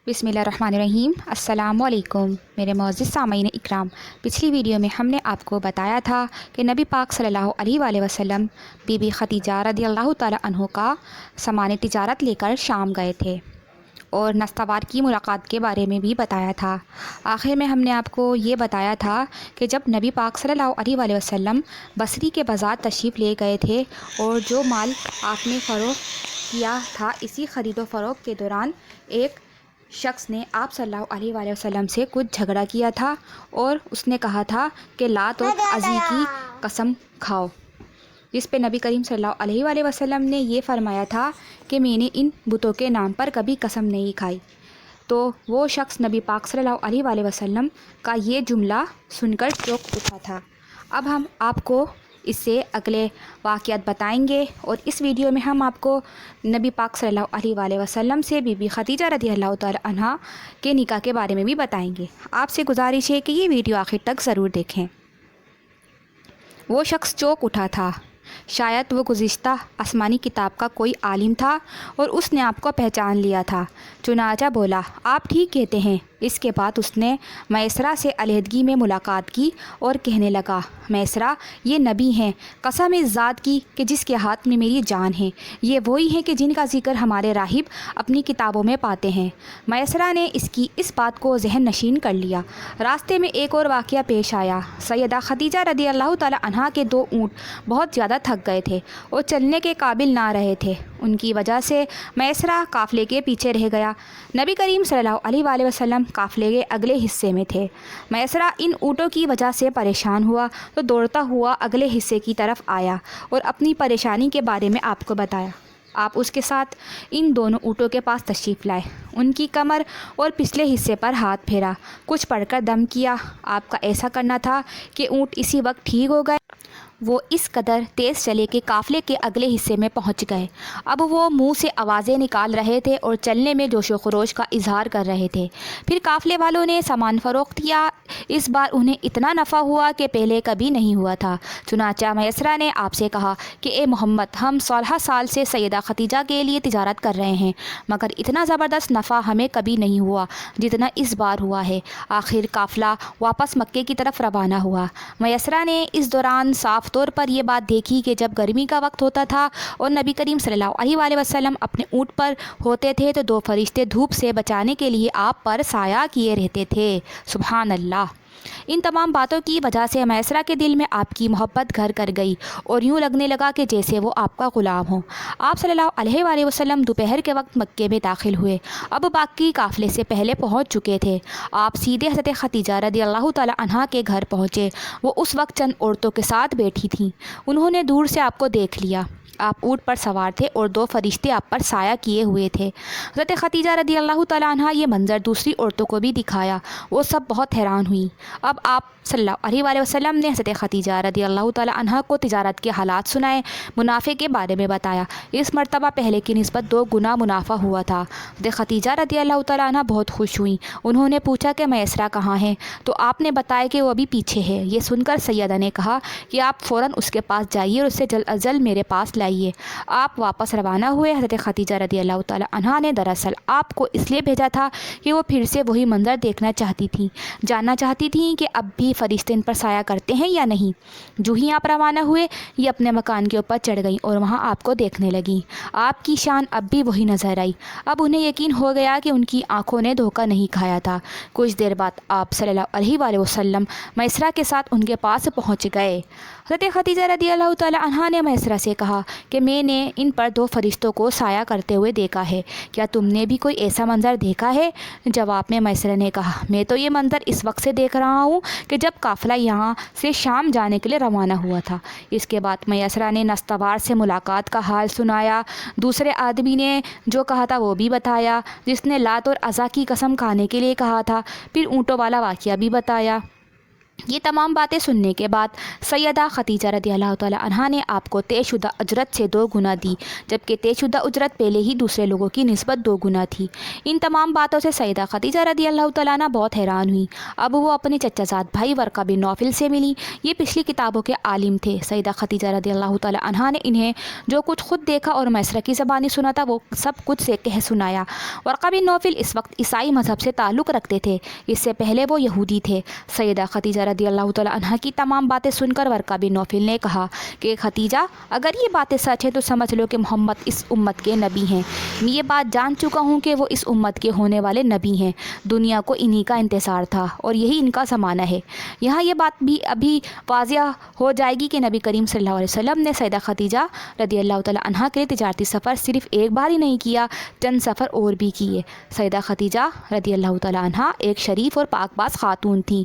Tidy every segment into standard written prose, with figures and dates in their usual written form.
बिस्मिल्लाहिर्रहमानिर्रहीम। अस्सलामु अलैकुम मेरे मोअज़्ज़िज़ सामईन इकराम। पिछली वीडियो में हमने आपको बताया था कि नबी पाक सल्लल्लाहु अलैहि वसल्लम बीबी खदीजा रदियल्लाहु ताला अन्हा का सामान तिजारत लेकर शाम गए थे और नस्तवार की मुलाकात के बारे में भी बताया था। आखिर में हमने आपको ये बताया था कि जब नबी पाक सल्लल्लाहु अलैहि वसल्लम बसरी के बाज़ार तशरीफ़ ले गए थे और जो माल आपने फ़रोख्त किया था, इसी ख़रीद व फ़रोख्त के दौरान एक शख्स ने आप सल्लल्लाहु अलैहि वसल्लम से कुछ झगड़ा किया था और उसने कहा था कि लात और अज़ी की कसम खाओ, जिस पे नबी करीम सल्लल्लाहु अलैहि वसल्लम ने ये फ़रमाया था कि मैंने इन बुतों के नाम पर कभी कसम नहीं खाई। तो वो शख्स नबी पाक सल्लल्लाहु अलैहि वसल्लम का ये जुमला सुनकर चौंक उठा था। अब हम आपको इससे अगले वाक़ियात बताएंगे और इस वीडियो में हम आपको नबी पाक सल्लल्लाहु अलैहि वसल्लम से बीबी खदीजा रदियल्लाहु ताला अन्हा के निकाह के बारे में भी बताएंगे। आपसे गुजारिश है कि ये वीडियो आखिर तक ज़रूर देखें। वो शख्स चौंक उठा था, शायद वो गुज़िश्ता आसमानी किताब का कोई आलिम था और उसने आपको पहचान लिया था। चुनाचा बोला, आप ठीक कहते हैं। इसके बाद उसने मैसरा से अलहदगी में मुलाकात की और कहने लगा, मैसरा ये नबी हैं, कसम इस ज़ात की कि जिसके हाथ में मेरी जान है। ये वही हैं कि जिनका ज़िक्र हमारे राहिब अपनी किताबों में पाते हैं। मैसरा ने इस बात को जहन नशीन कर लिया। रास्ते में एक और वाक़या पेश आया। सैयदा खदीजा रदियल्लाहु ताला अन्हा के 2 ऊँट बहुत ज़्यादा थक गए थे और चलने के काबिल ना रहे थे। उनकी वजह से मैसरा काफ़िले के पीछे रह गया। नबी करीम सल्लल्लाहु अलैहि वसल्लम काफ़िले के अगले हिस्से में थे। मैसरा इन ऊँटों की वजह से परेशान हुआ तो दौड़ता हुआ अगले हिस्से की तरफ आया और अपनी परेशानी के बारे में आपको बताया। आप उसके साथ इन दोनों ऊँटों के पास तशरीफ़ लाए, उनकी कमर और पिछले हिस्से पर हाथ फेरा, कुछ पढ़कर दम किया। आपका ऐसा करना था कि ऊँट इसी वक्त ठीक हो गए। वो इस कदर तेज़ चले कि काफ़िले के अगले हिस्से में पहुंच गए। अब वो मुंह से आवाज़ें निकाल रहे थे और चलने में जोशो खरोश का इजहार कर रहे थे। फिर काफ़िले वालों ने सामान फ़रोख्त किया। इस बार उन्हें इतना नफ़ा हुआ कि पहले कभी नहीं हुआ था। चुनाचा मैसरा ने आपसे कहा कि ए मोहम्मद, हम 16 साल से सैयदा खदीजा के लिए तिजारत कर रहे हैं, मगर इतना ज़बरदस्त नफ़ा हमें कभी नहीं हुआ जितना इस बार हुआ है। आखिर काफ़िला वापस मक्के की तरफ रवाना हुआ। मैसरा ने इस दौरान साफ तौर पर यह बात देखी कि जब गर्मी का वक्त होता था और नबी करीम सल्लल्लाहु अलैहि वसल्लम अपने ऊँट पर होते थे तो 2 फरिश्ते धूप से बचाने के लिए आप पर साया किए रहते थे। सुभान अल्लाह। इन तमाम बातों की वजह से मैसरा के दिल में आपकी मोहब्बत घर कर गई और यूँ लगने लगा कि जैसे वो आपका ग़ुलाम हो। आप सल्लल्लाहु अलैहि वसल्लम दोपहर के वक्त मक्के में दाखिल हुए। अब बाकी काफ़िले से पहले पहुंच चुके थे। आप सीधे हज़रत खदीजा रदियल्लाहु ताला अन्हा के घर पहुँचे। वो उस वक्त चंद औरतों के साथ बैठी थीं। उन्होंने दूर से आपको देख लिया। आप ऊँट पर सवार थे और 2 फरिश्ते आप पर साया किए हुए थे। हज़रत खदीजा रदियल्लाहु ताला अन्हा ये मंज़र दूसरी औरतों को भी दिखाया। वो सब बहुत हैरान हुई। अब आप सल्लल्लाहु अलैहि वसल्लम ने हज़रत खदीजा रदियल्लाहु ताला अन्हा को तिजारत के हालात सुनाए, मुनाफे के बारे में बताया। इस मरतबा पहले की निस्बत 2 गुना मुनाफा हुआ था। हज़रत खदीजा रदियल्लाहु ताला अन्हा बहुत खुश हुई। उन्होंने पूछा कि मैसरा कहाँ है, तो आपने बताया कि वो अभी पीछे है। ये सुनकर सैयदा ने कहा कि आप फ़ौरन उसके पास जाइए और उससे जल्द अज जल्द मेरे पास लाइए। आप वापस रवाना हुए। हज़रत खदीजा रदियल्लाहु ताला अन्हा ने दरअसल आपको इसलिए भेजा था कि वो फिर से वही मंज़र देखना चाहती थी, जानना चाहती थी कि अब भी फरिश्ते इन पर साया करते हैं या नहीं। जो ही आप रवाना हुए, ये अपने मकान के ऊपर चढ़ गई और वहाँ आपको देखने लगी। आपकी शान अब भी वही नज़र आई। अब उन्हें यकीन हो गया कि उनकी आंखों ने धोखा नहीं खाया था। कुछ देर बाद आप सल्लल्लाहु अलैहि वसल्लम मैसरा के साथ उनके पास पहुँच गए। हज़रत खदीजा रदियल्लाहु ताला अन्हा ने मैसरा से कहा कि मैंने इन पर 2 फरिश्तों को साया करते हुए देखा है, क्या तुमने भी कोई ऐसा मंज़र देखा है? जवाब में मैसरा ने कहा, मैं तो ये मंज़र इस वक्त से देख रहा हूँ कि जब काफ़िला यहाँ से शाम जाने के लिए रवाना हुआ था। इसके बाद मैसरा ने नस्तवार से मुलाकात का हाल सुनाया। दूसरे आदमी ने जो कहा था वो भी बताया, जिसने लात और अज़ा की कसम खाने के लिए कहा था। फिर ऊँटों वाला वाक़या भी बताया। یہ تمام باتیں سننے کے بعد سیدہ خدیجہ رضی اللہ تعالی عنہا نے آپ کو طے شدہ اجرت سے 2 گنا دی، جبکہ طے شدہ اجرت پہلے ہی دوسرے لوگوں کی نسبت 2 گنا تھی۔ ان تمام باتوں سے سیدہ خدیجہ رضی اللہ تعالیٰ عنہ بہت حیران ہوئی۔ اب وہ اپنے چچا زاد بھائی ورقہ بن نوفل سے ملی۔ یہ پچھلی کتابوں کے عالم تھے۔ سیدہ خدیجہ رضی اللہ تعالی عنہا نے انہیں جو کچھ خود دیکھا اور میسرہ کی زبانی سنا تھا وہ سب کچھ سے کہہ سنایا۔ ورقہ بن نوفل اس وقت عیسائی مذہب سے تعلق رکھتے تھے، اس سے پہلے وہ یہودی تھے۔ سیدہ خدیجہ رضی اللہ تعالی عنہا کی تمام باتیں سن کر ورقہ بن نوفل نے کہا کہ خدیجہ، اگر یہ باتیں سچ ہیں تو سمجھ لو کہ محمد اس امت کے نبی ہیں۔ میں یہ بات جان چکا ہوں کہ وہ اس امت کے ہونے والے نبی ہیں۔ دنیا کو انہی کا انتظار تھا اور یہی ان کا زمانہ ہے۔ یہاں یہ بات بھی ابھی واضح ہو جائے گی کہ نبی کریم صلی اللہ علیہ وسلم نے سیدہ خدیجہ رضی اللہ تعالی عنہا کے لیے تجارتی سفر صرف ایک بار ہی نہیں کیا، چند سفر اور بھی کیے۔ سیدہ خدیجہ رضی اللہ تعالی عنہا ایک شریف اور پاک باز خاتون تھیں۔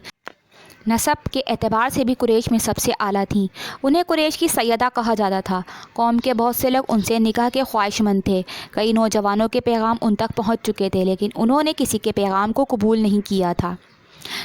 نسب کے اعتبار سے بھی قریش میں سب سے اعلیٰ تھیں۔ انہیں قریش کی سیدہ کہا جاتا تھا۔ قوم کے بہت سے لوگ ان سے نکاح کے خواہش مند تھے۔ کئی نوجوانوں کے پیغام ان تک پہنچ چکے تھے، لیکن انہوں نے کسی کے پیغام کو قبول نہیں کیا تھا۔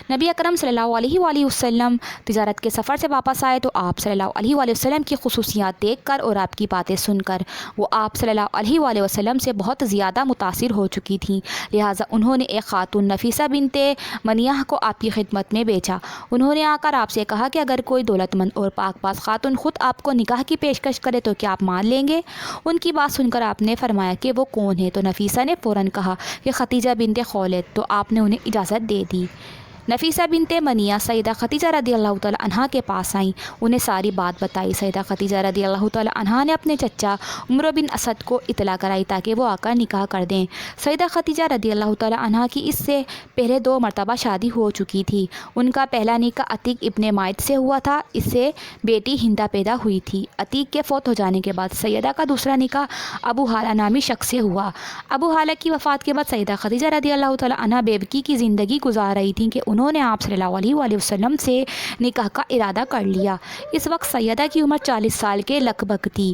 نبی اکرم صلی اللہ علیہ وآلہ وسلم تجارت کے سفر سے واپس آئے تو آپ صلی اللہ علیہ وآلہ وسلم کی خصوصیات دیکھ کر اور آپ کی باتیں سن کر وہ آپ صلی اللہ علیہ وآلہ وسلم سے بہت زیادہ متاثر ہو چکی تھیں۔ لہٰذا انہوں نے ایک خاتون نفیسہ بنت منیہ کو آپ کی خدمت میں بیچا۔ انہوں نے آ کر آپ سے کہا کہ اگر کوئی دولت مند اور پاک باز خاتون خود آپ کو نکاح کی پیشکش کرے تو کیا آپ مان لیں گے؟ ان کی بات سن کر آپ نے فرمایا کہ وہ کون ہے؟ تو نفیسہ نے فوراً کہا کہ خدیجہ بنت خویلد۔ تو آپ نے انہیں اجازت دے دی۔ نفیسہ بنت منیہ سیدہ خدیجہ رضی اللہ تعالی عنہا کے پاس آئیں، انہیں ساری بات بتائی۔ سیدہ خدیجہ رضی اللہ تعالی عنہا نے اپنے چچا عمر بن اسد کو اطلاع کرائی تاکہ وہ آ کر نکاح کر دیں۔ سیدہ خدیجہ رضی اللہ تعالی عنہا کی اس سے پہلے 2 مرتبہ شادی ہو چکی تھی۔ ان کا پہلا نکاح عتیق ابن مائد سے ہوا تھا، اس سے بیٹی ہندہ پیدا ہوئی تھی۔ عتیق کے فوت ہو جانے کے بعد سیدہ کا دوسرا نکاح ابو حالہ نامی شخص سے ہوا۔ ابو حالہ کی وفات کے بعد سیدہ خدیجہ رضی اللہ تعالی عنہا بے بکی کی زندگی گزار رہی تھیں کہ انہوں نے آپ صلی اللہ علیہ وآلہ وسلم سے نکاح کا ارادہ کر لیا۔ اس وقت سیدہ کی عمر 40 سال کے لگ بھگ تھی۔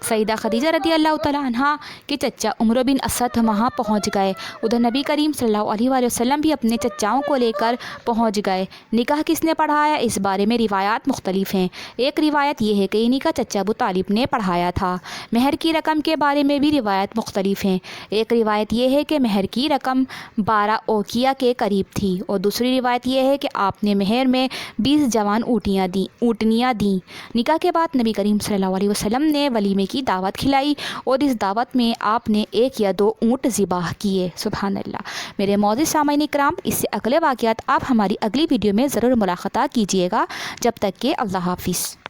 سیدہ خدیجہ رضی اللہ تعالی عنہا کے چچا عمر بن اسد وہاں پہنچ گئے۔ ادھر نبی کریم صلی اللہ علیہ وآلہ وسلم بھی اپنے چچاؤں کو لے کر پہنچ گئے۔ نکاح کس نے پڑھایا؟ اس بارے میں روایات مختلف ہیں۔ ایک روایت یہ ہے کہ یہ نکاح چچا ابو طالب نے پڑھایا تھا۔ مہر کی رقم کے بارے میں بھی روایت مختلف ہیں۔ ایک روایت یہ ہے کہ مہر کی رقم 12 اوقیہ کے قریب تھی اور دوسری روایت یہ ہے کہ آپ نے مہر میں 20 جوان اونٹنیاں دیں۔ نکاح کے بعد نبی کریم صلی اللہ علیہ وسلم نے ولیمے کی دعوت کھلائی اور اس دعوت میں آپ نے 1 یا 2 اونٹ ذبح کیے۔ سبحان اللہ۔ میرے معزز سامعین اکرام، اس سے اگلے واقعات آپ ہماری اگلی ویڈیو میں ضرور ملاحظہ کیجیے گا۔ جب تک کہ اللہ حافظ۔